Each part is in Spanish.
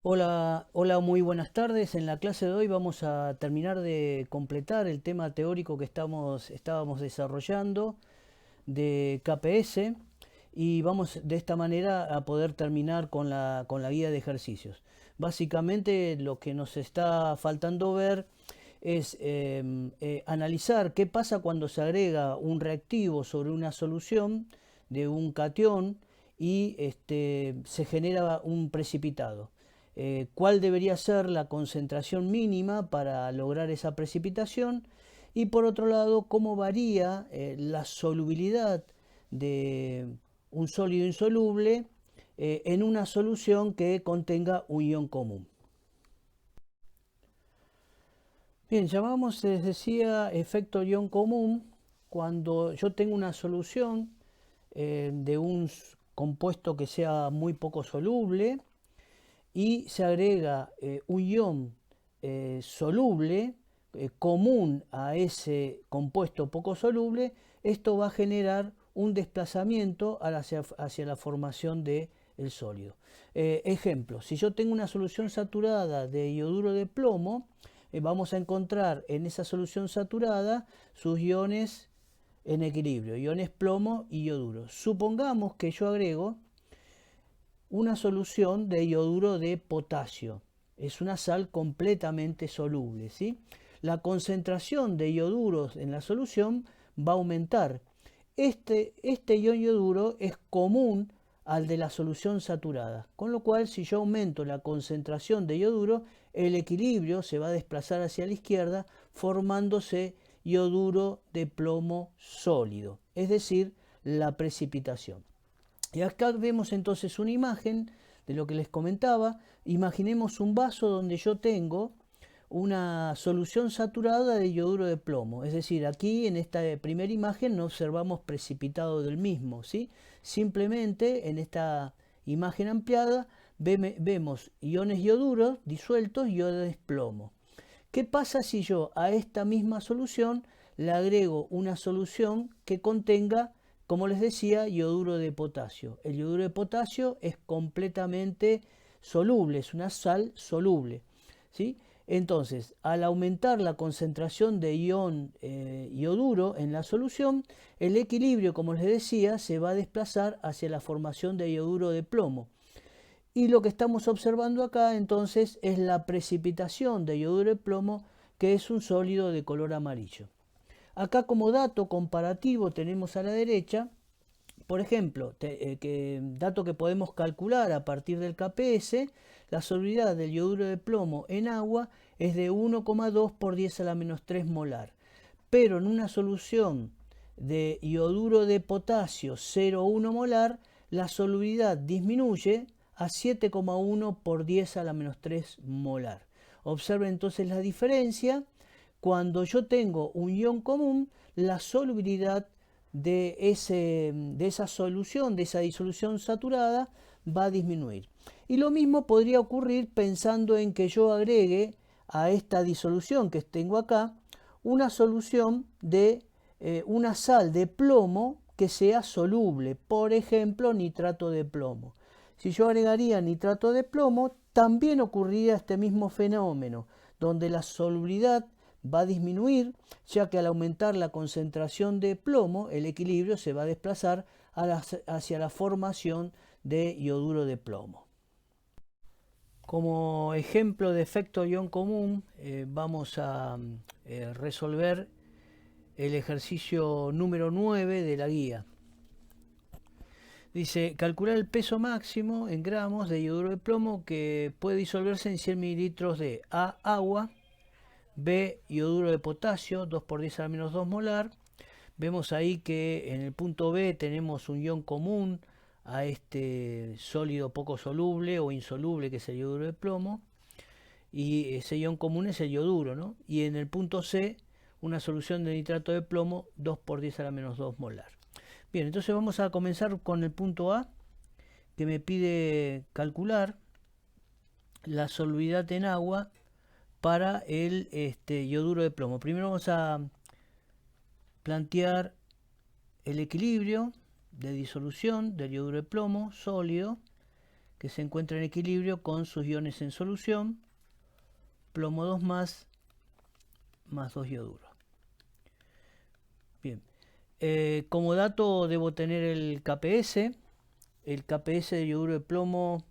Hola, hola, muy buenas tardes. En la clase de hoy vamos a terminar de completar el tema teórico que estábamos desarrollando de KPS y vamos de esta manera a poder terminar con la guía de ejercicios. Básicamente lo que nos está faltando ver es analizar qué pasa cuando se agrega un reactivo sobre una solución de un catión y se genera un precipitado. ¿Cuál debería ser la concentración mínima para lograr esa precipitación? Y por otro lado, cómo varía la solubilidad de un sólido insoluble en una solución que contenga un ion común. Bien, llamamos, les decía, efecto ion común cuando yo tengo una solución de un compuesto que sea muy poco soluble y se agrega un ion soluble común a ese compuesto poco soluble. Esto va a generar un desplazamiento hacia la formación del sólido. Ejemplo, si yo tengo una solución saturada de ioduro de plomo, vamos a encontrar en esa solución saturada sus iones en equilibrio, iones plomo y ioduro. Supongamos que yo agrego una solución de ioduro de potasio. Es una sal completamente soluble, ¿sí? La concentración de ioduros en la solución va a aumentar. Este ion ioduro es común al de la solución saturada, con lo cual si yo aumento la concentración de ioduro, el equilibrio se va a desplazar hacia la izquierda formándose ioduro de plomo sólido, es decir, la precipitación. Y acá vemos entonces una imagen de lo que les comentaba. Imaginemos un vaso donde yo tengo una solución saturada de ioduro de plomo. Es decir, aquí en esta primera imagen no observamos precipitado del mismo, ¿sí? Simplemente en esta imagen ampliada vemos iones ioduros disueltos y iones plomo. ¿Qué pasa si yo a esta misma solución le agrego una solución que contenga, como les decía, ioduro de potasio? El ioduro de potasio es completamente soluble, es una sal soluble, ¿sí? Entonces, al aumentar la concentración de ion ioduro en la solución, el equilibrio, como les decía, se va a desplazar hacia la formación de ioduro de plomo. Y lo que estamos observando acá entonces es la precipitación de ioduro de plomo, que es un sólido de color amarillo. Acá como dato comparativo tenemos a la derecha, por ejemplo, dato que podemos calcular a partir del KPS, la solubilidad del ioduro de plomo en agua es de 1,2 por 10 a la menos 3 molar. Pero en una solución de ioduro de potasio 0,1 molar, la solubilidad disminuye a 7,1 por 10 a la menos 3 molar. Observen entonces la diferencia. Cuando yo tengo un ion común, la solubilidad de esa solución, de esa disolución saturada, va a disminuir. Y lo mismo podría ocurrir pensando en que yo agregue a esta disolución que tengo acá una solución de una sal de plomo que sea soluble, por ejemplo, nitrato de plomo. Si yo agregaría nitrato de plomo, también ocurriría este mismo fenómeno, donde la solubilidad va a disminuir, ya que al aumentar la concentración de plomo, el equilibrio se va a desplazar hacia la formación de ioduro de plomo. Como ejemplo de efecto ion común, vamos a resolver el ejercicio número 9 de la guía. Dice, calcular el peso máximo en gramos de ioduro de plomo que puede disolverse en 100 mililitros de A, agua, B, ioduro de potasio, 2 por 10 a la menos 2 molar. Vemos ahí que en el punto B tenemos un ion común a este sólido poco soluble o insoluble que es el ioduro de plomo. Y ese ion común es el ioduro, ¿no? Y en el punto C, una solución de nitrato de plomo, 2 por 10 a la menos 2 molar. Bien, entonces vamos a comenzar con el punto A, que me pide calcular la solubilidad en agua para el ioduro de plomo. Primero vamos a plantear el equilibrio de disolución del ioduro de plomo sólido que se encuentra en equilibrio con sus iones en solución, plomo 2 más 2 yoduro. Bien, como dato debo tener el KPS. El KPS de yoduro de plomo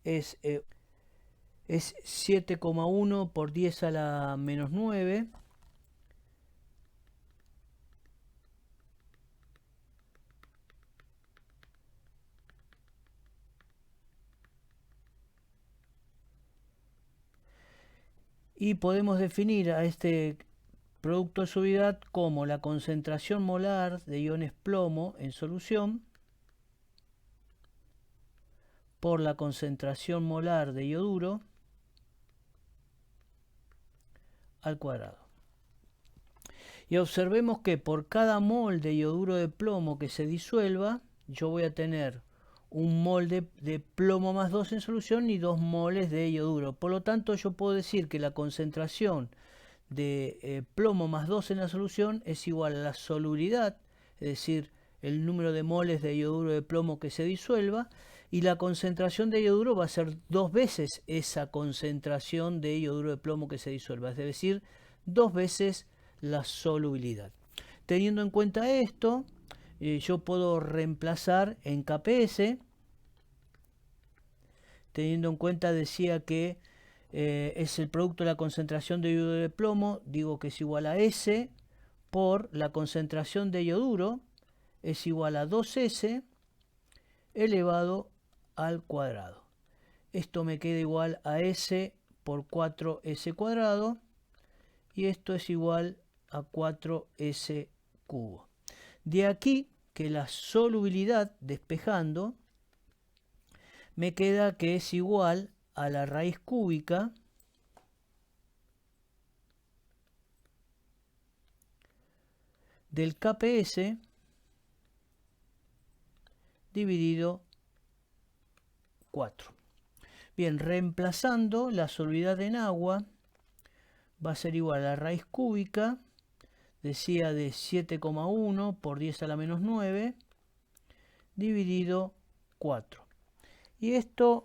es 7,1 por 10 a la menos 9. Y podemos definir a este producto de solubilidad como la concentración molar de iones plomo en solución por la concentración molar de yoduro al cuadrado. Y observemos que por cada mol de yoduro de plomo que se disuelva, yo voy a tener un mol de plomo más 2 en solución y 2 moles de yoduro. Por lo tanto, yo puedo decir que la concentración de plomo más 2 en la solución es igual a la solubilidad, es decir, el número de moles de yoduro de plomo que se disuelva, y la concentración de yoduro va a ser 2 veces esa concentración de yoduro de plomo que se disuelva, es decir, 2 veces la solubilidad. Teniendo en cuenta esto, yo puedo reemplazar en KPS, teniendo en cuenta, decía que es el producto de la concentración de yoduro de plomo, digo que es igual a S por la concentración de yoduro, es igual a 2S elevado al cuadrado. Esto me queda igual a S por 4S cuadrado, y esto es igual a 4S cubo. De aquí que la solubilidad, despejando, me queda que es igual a la raíz cúbica del KPS dividido 4. Bien, reemplazando la solubilidad en agua, va a ser igual a la raíz cúbica, decía, de 7,1 por 10 a la menos 9, dividido 4. Y esto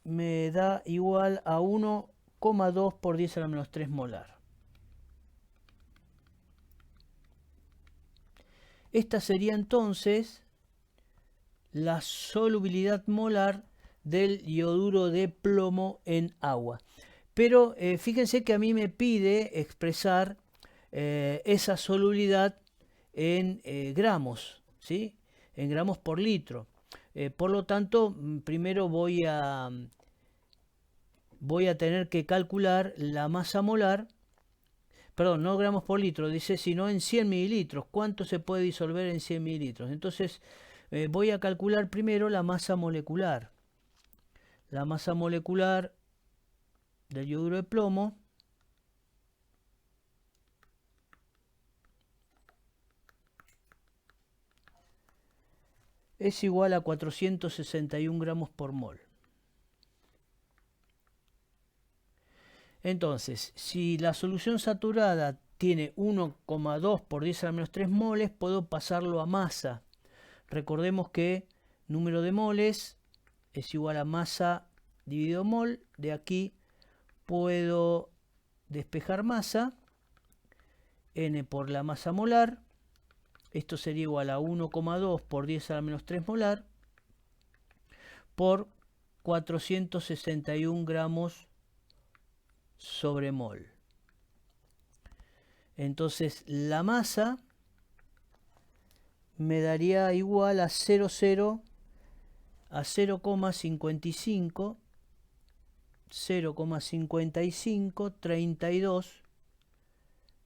me da igual a 1,2 por 10 a la menos 3 molar. Esta sería entonces la solubilidad molar del yoduro de plomo en agua. Pero fíjense que a mí me pide expresar esa solubilidad en gramos, ¿sí? En gramos por litro. Por lo tanto, primero voy a tener que calcular la masa molar, perdón, no gramos por litro, dice, sino en 100 mililitros. ¿Cuánto se puede disolver en 100 mililitros? Entonces, voy a calcular primero la masa molecular. La masa molecular del yoduro de plomo es igual a 461 gramos por mol. Entonces, si la solución saturada tiene 1,2 por 10 a la menos 3 moles, puedo pasarlo a masa. Recordemos que número de moles es igual a masa dividido mol. De aquí puedo despejar masa, n por la masa molar. Esto sería igual a 1,2 por 10 a la menos 3 molar por 461 gramos sobre mol. Entonces la masa me daría igual a 0,32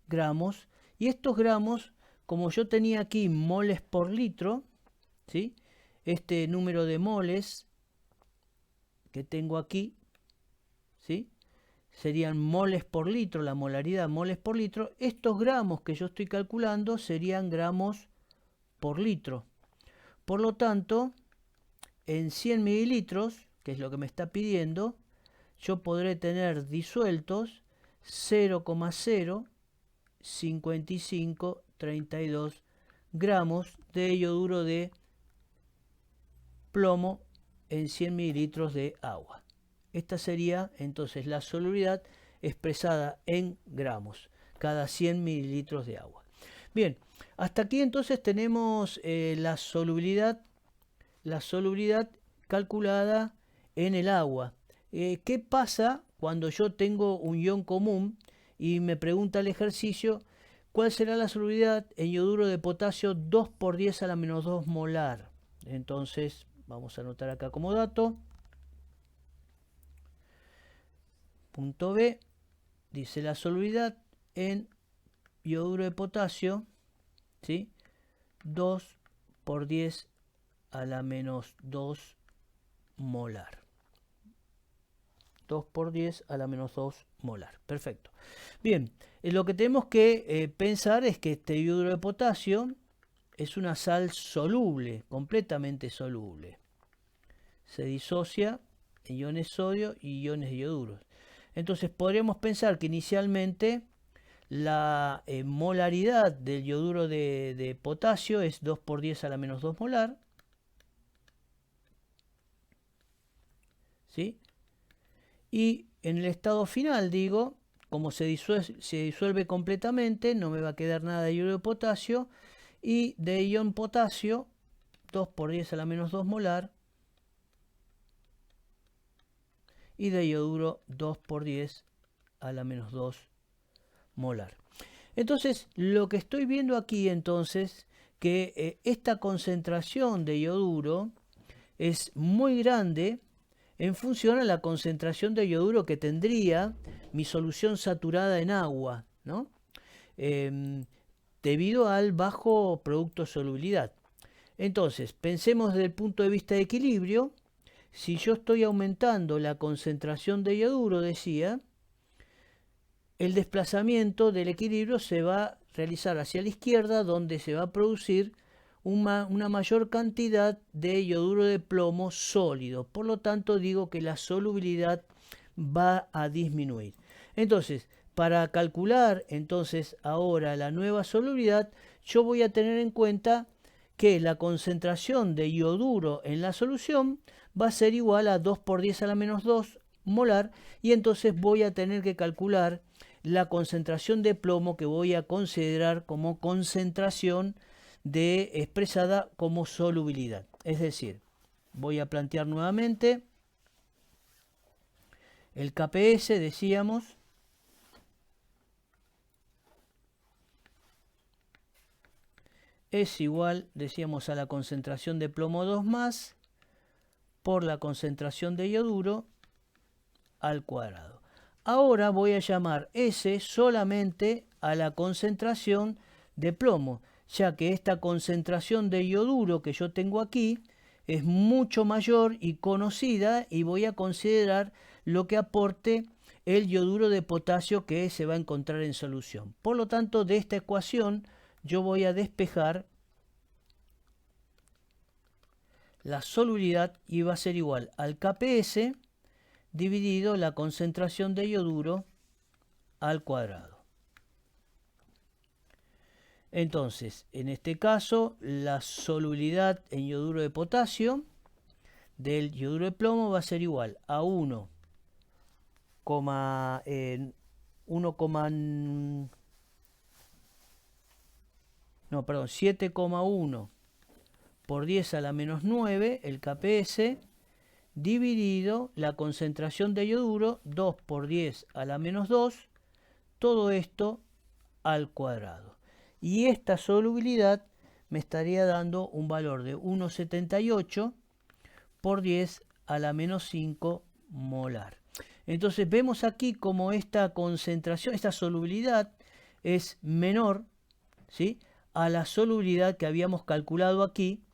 gramos. Y estos gramos, como yo tenía aquí moles por litro, ¿sí? Este número de moles que tengo aquí, ¿sí? Serían moles por litro, la molaridad moles por litro. Estos gramos que yo estoy calculando serían gramos por litro. Por lo tanto, en 100 mililitros, que es lo que me está pidiendo, yo podré tener disueltos 0,05532 gramos de yoduro de plomo en 100 mililitros de agua. Esta sería entonces la solubilidad expresada en gramos cada 100 mililitros de agua. Bien, hasta aquí entonces tenemos la solubilidad calculada en el agua. ¿Qué pasa cuando yo tengo un ion común y me pregunta el ejercicio cuál será la solubilidad en yoduro de potasio 2 por 10 a la menos 2 molar? Entonces vamos a anotar acá como dato. Punto B dice la solubilidad en yoduro de potasio, ¿sí? 2 por 10 a la menos 2 molar. 2 por 10 a la menos 2 molar. Perfecto. Bien, lo que tenemos que pensar es que este yoduro de potasio es una sal soluble, completamente soluble. Se disocia en iones sodio y iones de yoduro. Entonces podríamos pensar que inicialmente la molaridad del yoduro de potasio es 2 por 10 a la menos 2 molar. ¿Sí? Y en el estado final, digo, como se disuelve completamente, no me va a quedar nada de yoduro de potasio. Y de ion potasio, 2 por 10 a la menos 2 molar. Y de yoduro 2 por 10 a la menos 2 molar. Entonces, lo que estoy viendo aquí entonces, que esta concentración de yoduro es muy grande en función a la concentración de yoduro que tendría mi solución saturada en agua, ¿no? Debido al bajo producto solubilidad. Entonces, pensemos desde el punto de vista de equilibrio. Si yo estoy aumentando la concentración de yoduro, decía, el desplazamiento del equilibrio se va a realizar hacia la izquierda, donde se va a producir una mayor cantidad de yoduro de plomo sólido. Por lo tanto, digo que la solubilidad va a disminuir. Entonces, para calcular entonces ahora la nueva solubilidad, yo voy a tener en cuenta que la concentración de yoduro en la solución va a ser igual a 2 por 10 a la menos 2 molar, y entonces voy a tener que calcular la concentración de plomo que voy a considerar como concentración expresada como solubilidad. Es decir, voy a plantear nuevamente el KPS, decíamos, es igual, decíamos, a la concentración de plomo 2 más por la concentración de yoduro al cuadrado. Ahora voy a llamar S solamente a la concentración de plomo, ya que esta concentración de yoduro que yo tengo aquí es mucho mayor y conocida, y voy a considerar lo que aporte el yoduro de potasio que se va a encontrar en solución. Por lo tanto, de esta ecuación yo voy a despejar la solubilidad y va a ser igual al KPS dividido la concentración de yoduro al cuadrado. Entonces, en este caso, la solubilidad en yoduro de potasio del yoduro de plomo va a ser igual a 7,1 por 10 a la menos 9, el KPS, dividido la concentración de yoduro, 2 por 10 a la menos 2, todo esto al cuadrado. Y esta solubilidad me estaría dando un valor de 1,78 por 10 a la menos 5 molar. Entonces vemos aquí como esta concentración, esta solubilidad es menor, ¿sí?, a la solubilidad que habíamos calculado aquí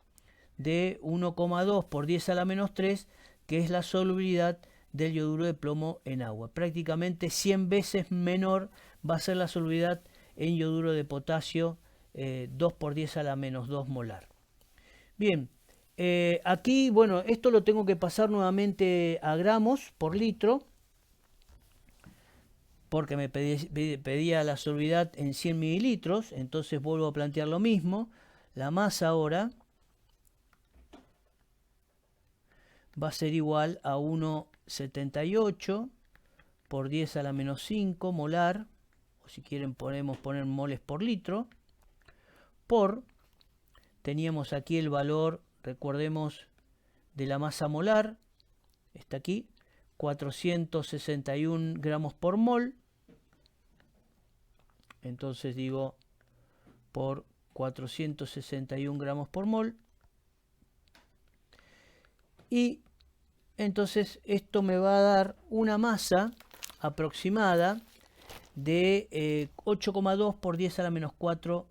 de 1,2 por 10 a la menos 3, que es la solubilidad del yoduro de plomo en agua. Prácticamente 100 veces menor va a ser la solubilidad en yoduro de potasio 2 por 10 a la menos 2 molar. Bien, aquí, bueno, esto lo tengo que pasar nuevamente a gramos por litro, porque me pedía la solubilidad en 100 mililitros, entonces vuelvo a plantear lo mismo. La masa ahora va a ser igual a 1,78 por 10 a la menos 5 molar, o si quieren podemos poner moles por litro, por, teníamos aquí el valor, recordemos, de la masa molar, está aquí, 461 gramos por mol, entonces digo por 461 gramos por mol, y entonces esto me va a dar una masa aproximada de 8,2 por 10 a la menos 4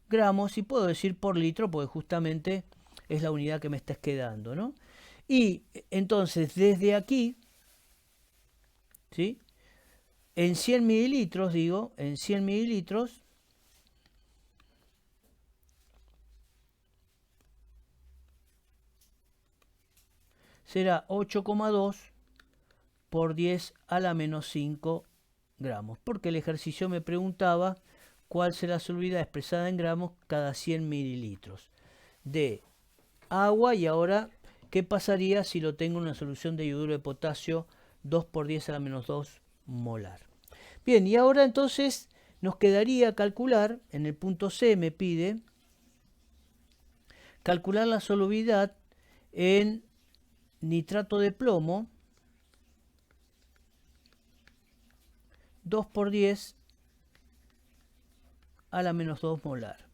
gramos, y puedo decir por litro porque justamente es la unidad que me está quedando, ¿no? Y entonces desde aquí, ¿sí? En 100 mililitros, digo, en 100 mililitros, será 8,2 por 10 a la menos 5 gramos, porque el ejercicio me preguntaba cuál será la solubilidad expresada en gramos cada 100 mililitros de agua. Y ahora, ¿qué pasaría si lo tengo en una solución de yoduro de potasio 2 por 10 a la menos 2 molar? Bien, y ahora entonces nos quedaría calcular, en el punto C me pide calcular la solubilidad en nitrato de plomo 2 por 10 a la menos 2 molar.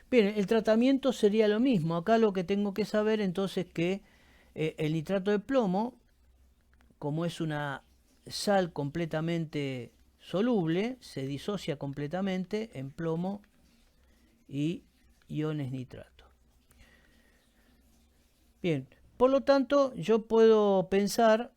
Bien, el tratamiento sería lo mismo. Acá lo que tengo que saber entonces es que el nitrato de plomo, como es una sal completamente soluble, se disocia completamente en plomo y iones nitrato. Bien, por lo tanto yo puedo pensar,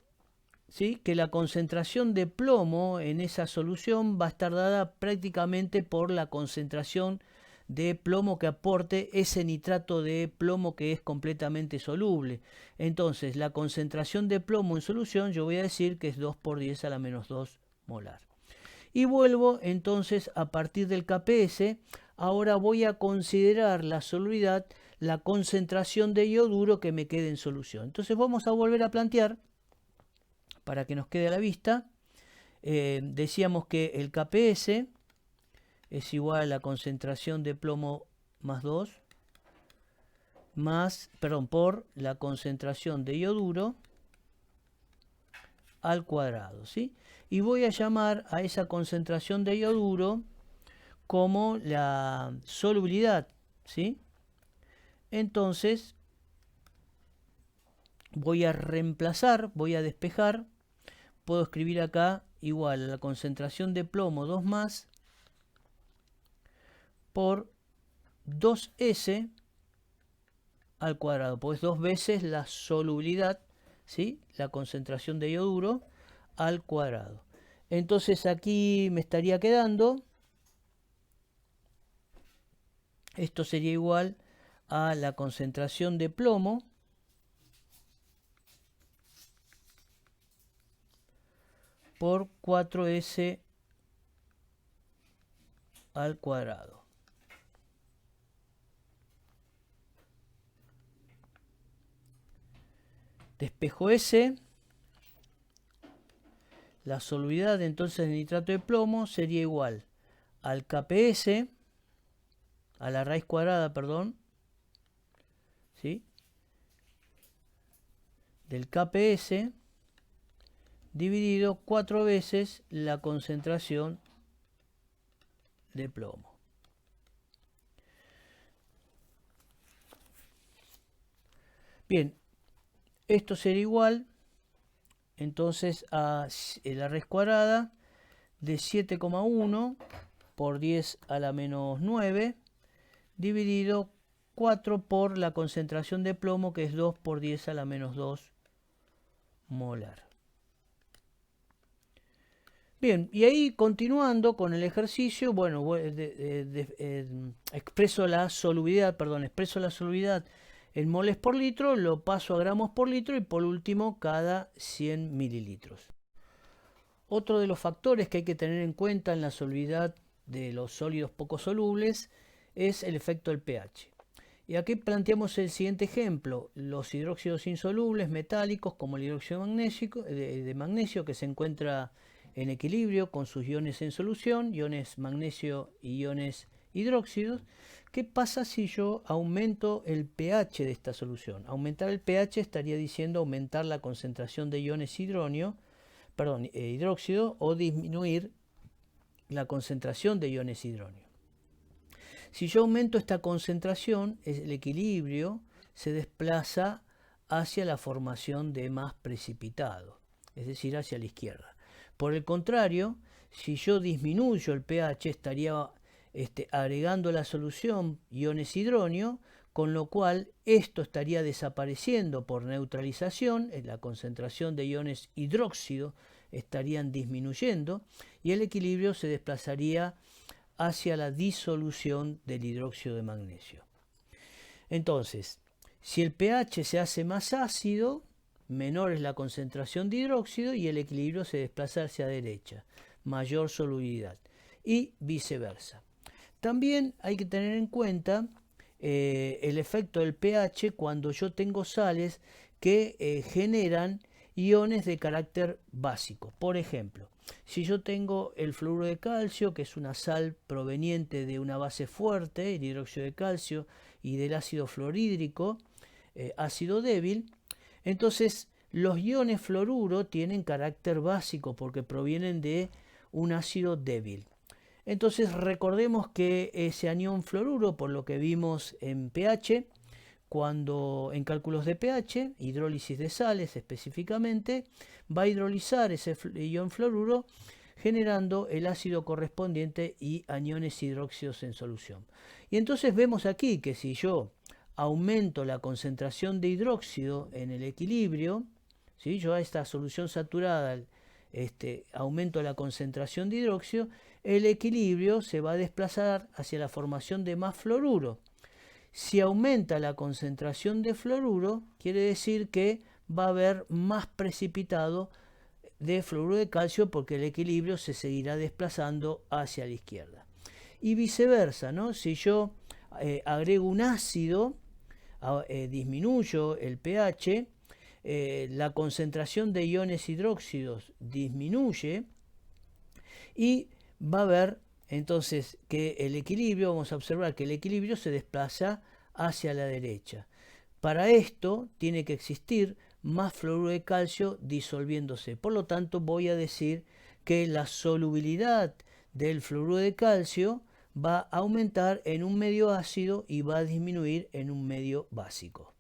¿sí?, que la concentración de plomo en esa solución va a estar dada prácticamente por la concentración de plomo que aporte ese nitrato de plomo que es completamente soluble. Entonces, la concentración de plomo en solución, yo voy a decir que es 2 por 10 a la menos 2 molar. Y vuelvo entonces a partir del KPS. Ahora voy a considerar la solubilidad, la concentración de ioduro que me quede en solución. Entonces vamos a volver a plantear, para que nos quede a la vista. Decíamos que el KPS es igual a la concentración de plomo más 2, por la concentración de ioduro al cuadrado, ¿sí? Y voy a llamar a esa concentración de ioduro como la solubilidad, ¿sí? Entonces voy a reemplazar, voy a despejar, puedo escribir acá igual a la concentración de plomo 2 más por 2S al cuadrado, pues 2 veces la solubilidad, ¿sí?, la concentración de ioduro al cuadrado. Entonces aquí me estaría quedando, esto sería igual a la concentración de plomo por 4S al cuadrado. Despejo S, la solubilidad entonces de nitrato de plomo sería igual al KPS, a la raíz cuadrada, perdón, ¿sí?, del KPS dividido 4 veces la concentración de plomo. Bien, esto sería igual entonces a la raíz cuadrada de 7,1 por 10 a la menos 9 dividido 4 por la concentración de plomo, que es 2 por 10 a la menos 2 molar. Bien, y ahí continuando con el ejercicio, bueno, expreso la solubilidad en moles por litro, lo paso a gramos por litro y por último cada 100 mililitros. Otro de los factores que hay que tener en cuenta en la solubilidad de los sólidos poco solubles es el efecto del pH. Y aquí planteamos el siguiente ejemplo. Los hidróxidos insolubles metálicos como el hidróxido de magnesio que se encuentra en equilibrio con sus iones en solución, iones magnesio y iones hidróxidos. ¿Qué pasa si yo aumento el pH de esta solución? Aumentar el pH estaría diciendo aumentar la concentración de iones hidróxido o disminuir la concentración de iones hidrógeno. Si yo aumento esta concentración, el equilibrio se desplaza hacia la formación de más precipitado, es decir, hacia la izquierda. Por el contrario, si yo disminuyo el pH, estaría agregando a la solución iones hidrógeno, con lo cual esto estaría desapareciendo por neutralización, la concentración de iones hidróxido estarían disminuyendo y el equilibrio se desplazaría hacia la disolución del hidróxido de magnesio. Entonces, si el pH se hace más ácido, menor es la concentración de hidróxido y el equilibrio se desplaza hacia la derecha, mayor solubilidad, y viceversa. También hay que tener en cuenta el efecto del pH cuando yo tengo sales que generan iones de carácter básico. Por ejemplo, si yo tengo el fluoruro de calcio, que es una sal proveniente de una base fuerte, el hidróxido de calcio, y del ácido fluorhídrico, ácido débil, entonces los iones fluoruro tienen carácter básico porque provienen de un ácido débil. Entonces recordemos que ese anión fluoruro, por lo que vimos en pH, cuando en cálculos de pH, hidrólisis de sales específicamente, va a hidrolizar ese ion fluoruro generando el ácido correspondiente y aniones hidróxidos en solución. Y entonces vemos aquí que si yo aumento la concentración de hidróxido en el equilibrio, ¿sí? Yo a esta solución saturada aumento la concentración de hidróxido, el equilibrio se va a desplazar hacia la formación de más fluoruro. Si aumenta la concentración de fluoruro, quiere decir que va a haber más precipitado de fluoruro de calcio porque el equilibrio se seguirá desplazando hacia la izquierda. Y viceversa, ¿no? Si yo agrego un ácido, disminuyo el pH, la concentración de iones hidróxidos disminuye y va a haber entonces que el equilibrio, vamos a observar que el equilibrio se desplaza hacia la derecha. Para esto tiene que existir más fluoruro de calcio disolviéndose. Por lo tanto, voy a decir que la solubilidad del fluoruro de calcio va a aumentar en un medio ácido y va a disminuir en un medio básico.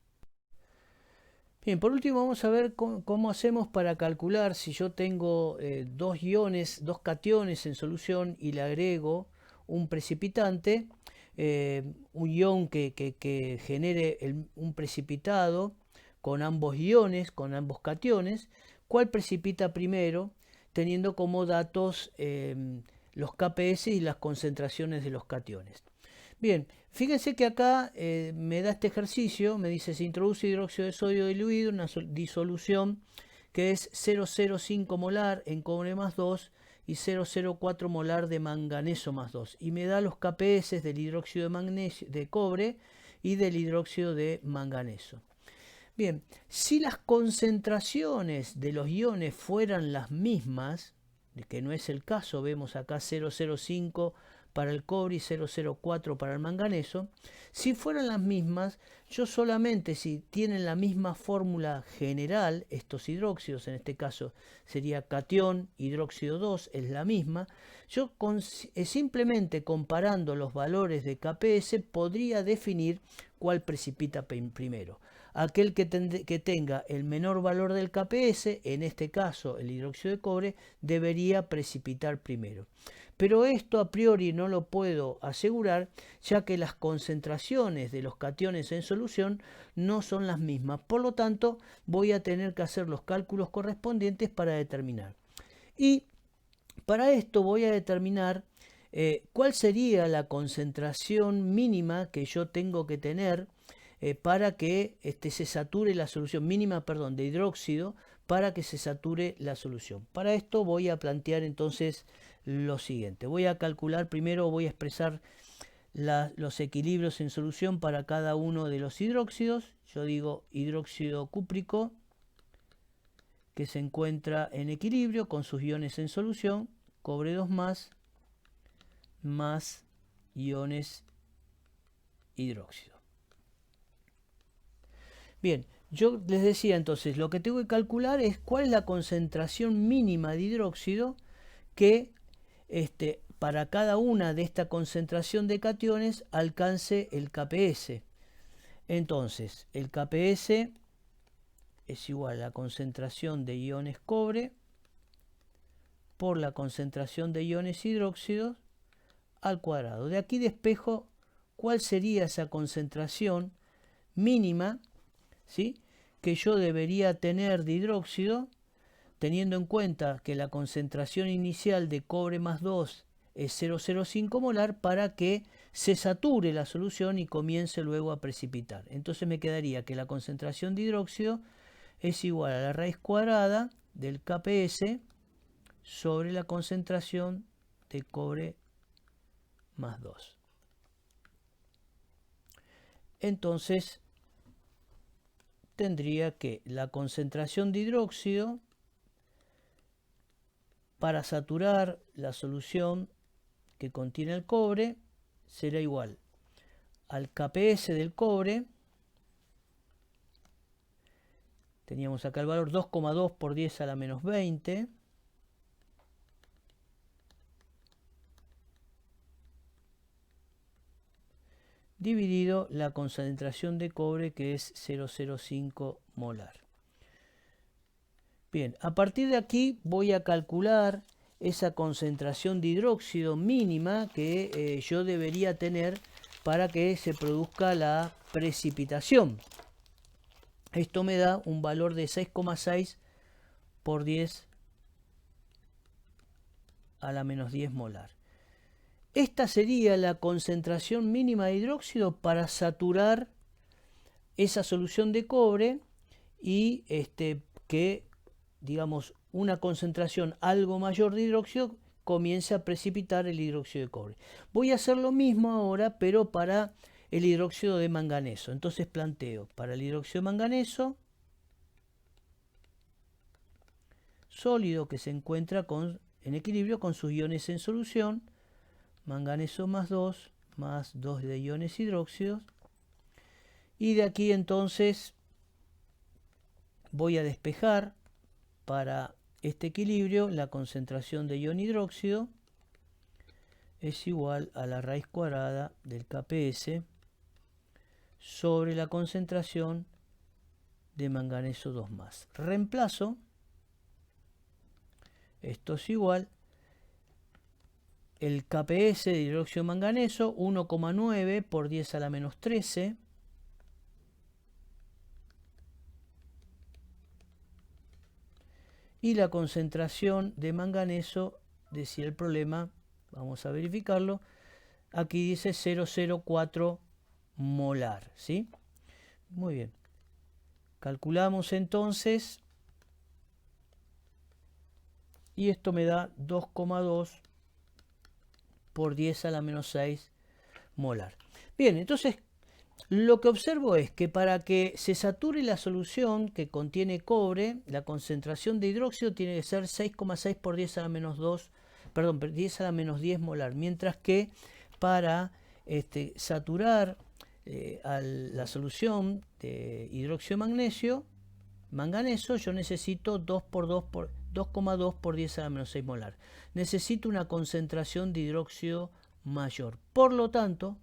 Bien, por último vamos a ver cómo hacemos para calcular si yo tengo dos cationes en solución y le agrego un precipitante, un ion que genere un precipitado con ambos iones, con ambos cationes. ¿Cuál precipita primero? Teniendo como datos los KPS y las concentraciones de los cationes. Bien, fíjense que acá me da este ejercicio, me dice se introduce hidróxido de sodio diluido, una disolución que es 0,05 molar en cobre más 2 y 0,04 molar de manganeso más 2. Y me da los KPS del hidróxido de cobre y del hidróxido de manganeso. Bien, si las concentraciones de los iones fueran las mismas, que no es el caso, vemos acá 0,05 para el cobre y 0,04 para el manganeso, si fueran las mismas, yo solamente si tienen la misma fórmula general, estos hidróxidos, en este caso sería catión, hidróxido 2, es la misma, yo simplemente comparando los valores de KPS podría definir cuál precipita primero. Aquel que tenga el menor valor del KPS, en este caso el hidróxido de cobre, debería precipitar primero. Pero esto a priori no lo puedo asegurar, ya que las concentraciones de los cationes en solución no son las mismas. Por lo tanto, voy a tener que hacer los cálculos correspondientes para determinar. Y para esto voy a determinar cuál sería la concentración mínima que yo tengo que tener para que se sature la solución mínima, de hidróxido, para que se sature la solución. Para esto voy a plantear entonces lo siguiente. Voy a calcular, primero voy a expresar los equilibrios en solución para cada uno de los hidróxidos. Yo digo hidróxido cúprico, que se encuentra en equilibrio con sus iones en solución, cobre 2 más iones hidróxido. Bien, yo les decía entonces, lo que tengo que calcular es cuál es la concentración mínima de hidróxido que para cada una de esta concentración de cationes alcance el KPS. Entonces, el KPS es igual a la concentración de iones cobre por la concentración de iones hidróxidos al cuadrado. De aquí despejo cuál sería esa concentración mínima, ¿sí?, que yo debería tener de hidróxido, teniendo en cuenta que la concentración inicial de cobre más 2 es 0,05 molar, para que se sature la solución y comience luego a precipitar. Entonces me quedaría que la concentración de hidróxido es igual a la raíz cuadrada del KPS sobre la concentración de cobre más 2. Entonces tendría que la concentración de hidróxido para saturar la solución que contiene el cobre será igual al KPS del cobre. Teníamos acá el valor 2,2 por 10 a la menos 20. Dividido la concentración de cobre, que es 0,05 molar. Bien, a partir de aquí voy a calcular esa concentración de hidróxido mínima que yo debería tener para que se produzca la precipitación. Esto me da un valor de 6,6 por 10 a la menos 10 molar. Esta sería la concentración mínima de hidróxido para saturar esa solución de cobre y que, digamos, una concentración algo mayor de hidróxido comience a precipitar el hidróxido de cobre. Voy a hacer lo mismo ahora, pero para el hidróxido de manganeso. Entonces planteo para el hidróxido de manganeso, sólido que se encuentra en equilibrio con sus iones en solución, manganeso más 2 de iones hidróxidos, y de aquí entonces voy a despejar para este equilibrio. La concentración de ion hidróxido es igual a la raíz cuadrada del KPS sobre la concentración de manganeso 2 más. Reemplazo, esto es igual, el KPS de hidróxido de manganeso, 1,9 por 10 a la menos 13, y la concentración de manganeso, decía el problema, vamos a verificarlo, aquí dice 0,04 molar, ¿sí? Muy bien. Calculamos entonces, y esto me da 2,2 por 10 a la menos 6 molar. Bien, entonces lo que observo es que para que se sature la solución que contiene cobre, la concentración de hidróxido tiene que ser 6,6 por 10 a la menos 2, perdón, 10 a la menos 10 molar, mientras que para saturar la solución de hidróxido de manganeso, yo necesito 2,2 por 10 a la menos 6 molar. Necesito una concentración de hidróxido mayor. Por lo tanto,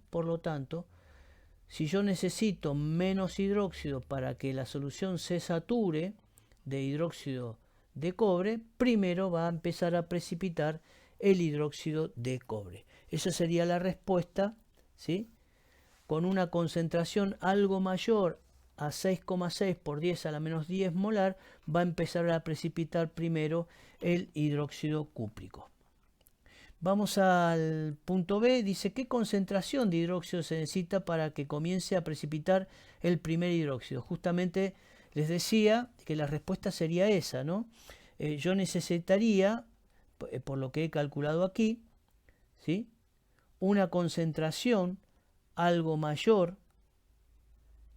si yo necesito menos hidróxido para que la solución se sature de hidróxido de cobre, primero va a empezar a precipitar el hidróxido de cobre. Esa sería la respuesta, ¿sí? Con una concentración algo mayor a 6,6 por 10 a la menos 10 molar, va a empezar a precipitar primero el hidróxido cúprico. Vamos al punto B, dice ¿qué concentración de hidróxido se necesita para que comience a precipitar el primer hidróxido? Justamente les decía que la respuesta sería esa, ¿no? Yo necesitaría, por lo que he calculado aquí, ¿sí?, una concentración algo mayor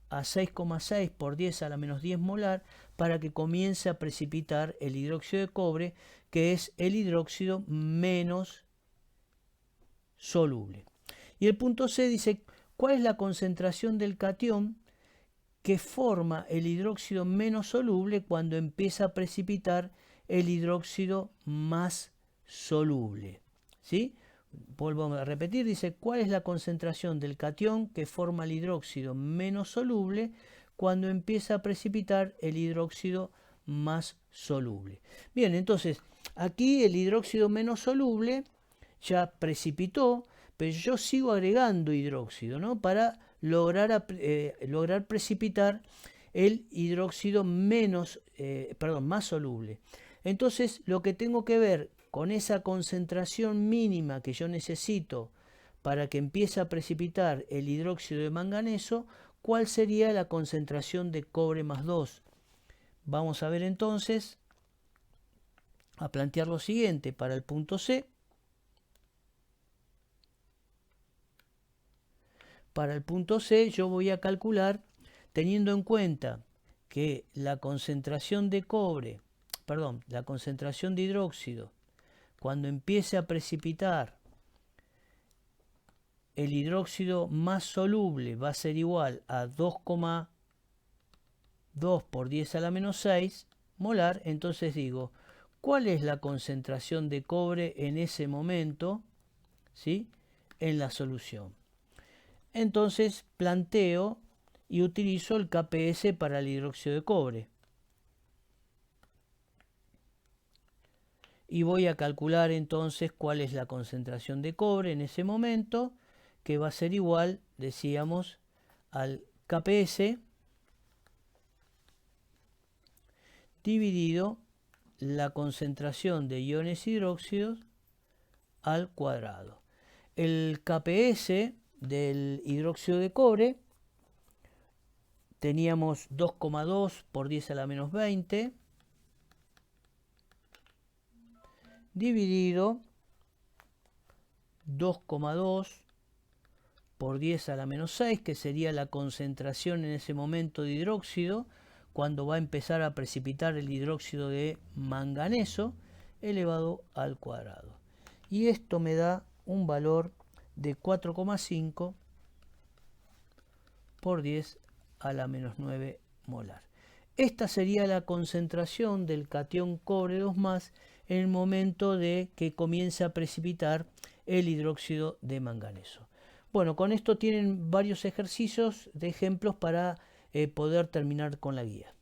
a 6,6 por 10 a la menos 10 molar para que comience a precipitar el hidróxido de cobre, que es el hidróxido menos soluble. Y el punto C dice, ¿cuál es la concentración del catión que forma el hidróxido menos soluble cuando empieza a precipitar el hidróxido más soluble? ¿Sí? Vuelvo a repetir, dice, ¿cuál es la concentración del catión que forma el hidróxido menos soluble cuando empieza a precipitar el hidróxido más soluble? Bien, entonces, aquí el hidróxido menos soluble ya precipitó, pero yo sigo agregando hidróxido, ¿no? Para lograr precipitar el hidróxido más soluble. Entonces, lo que tengo que ver con esa concentración mínima que yo necesito para que empiece a precipitar el hidróxido de manganeso, ¿cuál sería la concentración de cobre más 2? Vamos a ver entonces, a plantear lo siguiente para el punto C. Para el punto C yo voy a calcular, teniendo en cuenta que la concentración de la concentración de hidróxido, cuando empiece a precipitar el hidróxido más soluble va a ser igual a 2,2 por 10 a la menos 6 molar, entonces digo, ¿cuál es la concentración de cobre en ese momento, ¿sí?, en la solución? Entonces planteo y utilizo el KPS para el hidróxido de cobre. Y voy a calcular entonces cuál es la concentración de cobre en ese momento, que va a ser igual, decíamos, al KPS dividido la concentración de iones hidróxidos al cuadrado. El KPS del hidróxido de cobre teníamos 2,2 por 10 a la menos 20 dividido 2,2 por 10 a la menos 6, que sería la concentración en ese momento de hidróxido cuando va a empezar a precipitar el hidróxido de manganeso, elevado al cuadrado. Y esto me da un valor de 4,5 por 10 a la menos 9 molar. Esta sería la concentración del catión cobre 2+, en el momento de que comience a precipitar el hidróxido de manganeso. Bueno, con esto tienen varios ejercicios de ejemplos para poder terminar con la guía.